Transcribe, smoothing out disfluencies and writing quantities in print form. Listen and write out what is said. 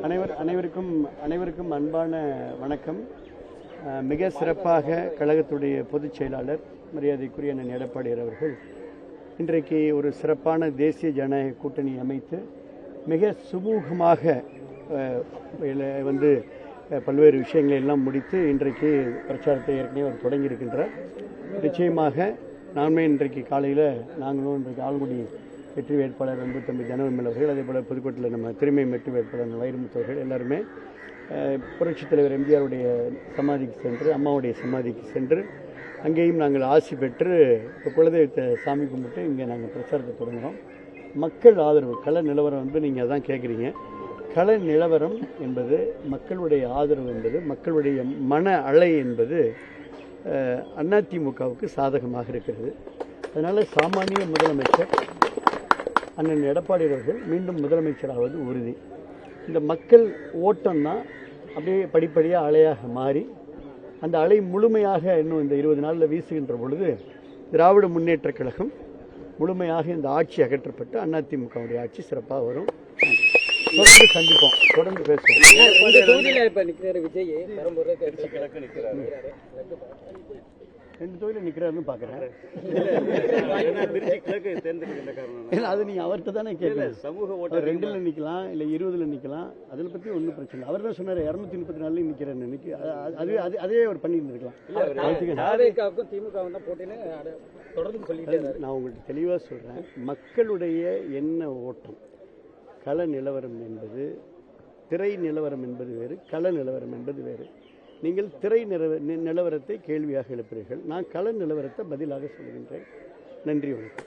அனைவருக்கும் அன்பான வணக்கம். மிக சிறப்பாக கழகத்துடைய பொதுச் செயலாளர் மரியாதைக்குரிய அண்ணன் எடப்பாடியார் அவர்கள் இன்றைக்கு ஒரு சிறப்பான தேசிய ஜனநாயக கூட்டணி அமைத்து மிக சுமூகமாக பல்வேறு விஷயங்களை எல்லாம் முடித்து இன்றைக்கு பிரச்சாரத்தை ஏற்கனவே அவர் தொடங்கியிருக்கின்றார். நிச்சயமாக நாமே இன்றைக்கு காலையில் நாங்களும் இன்றைக்கு ஆலங்குடி வெற்றி வேட்பாளர் தம்பி தனவன்மல் அவர்கள், அதே போல் புதுக்கோட்டையில் நம்ம திருமை வெற்றி வேட்பாளர் வைரமுத்து அவர்கள் எல்லாருமே புரட்சித் தலைவர் எம்ஜிஆருடைய சமாதிக்கு சென்று, அம்மாவுடைய சமாதிக்கு சென்று அங்கேயும் நாங்கள் ஆசி பெற்று குலதெய்வத்தை சாமி கும்பிட்டு இங்கே நாங்கள் பிரச்சாரத்தை தொடங்குகிறோம். மக்கள் ஆதரவு கள நிலவரம் நீங்கள் அதான் கேட்குறீங்க. கள நிலவரம் என்பது மக்களுடைய ஆதரவு என்பது மக்களுடைய மன அலை என்பது அதிமுகவுக்கு சாதகமாக இருக்கிறது. அதனால் சாமானிய முதலமைச்சர் அண்ணன் எடப்பாடி அவர்கள் மீண்டும் முதலமைச்சராவது உறுதி. இந்த மக்கள் ஓட்டம்தான் அப்படியே படிப்படியாக அலையாக மாறி அந்த அலை முழுமையாக இன்னும் இந்த 20 நாளில் வீசுகின்ற பொழுது திராவிட முன்னேற்றக் கழகம் முழுமையாக இந்த ஆட்சி அகற்றப்பட்டு அதிமுகவுடைய ஆட்சி சிறப்பாக வரும். தொடர்ந்து சந்திப்போம், தொடர்ந்து பேசுவோம். ரெண்டு தொகுதியில் நிற்கிறாருன்னு பார்க்குறேன். அது நீங்கள் அவர்கிட்ட தானே கேட்கணும். சமூக ஓட்டு 2ல் நிற்கலாம், இல்லை 20ல் நிற்கலாம். அதில் பற்றி ஒன்றும் பிரச்சனை இல்லை. அவர் தான் சொன்னார் 234 நிற்கிறேன்னு. அதே அவர் பண்ணியிருந்துருக்கலாம். தொடர்ந்து சொல்லிட்டு நான் உங்களுக்கு தெளிவாக சொல்கிறேன். மக்களுடைய என்ன ஓட்டம், கள நிலவரம் என்பது திரை நிலவரம் என்பது வேறு, கள நிலவரம் என்பது வேறு. நீங்கள் திரை நிலவரத்தை கேள்வியாக எழுப்புகிறீர்கள். நான் கள நிலவரத்தை பதிலாக சொல்கின்றேன். நன்றி, வணக்கம்.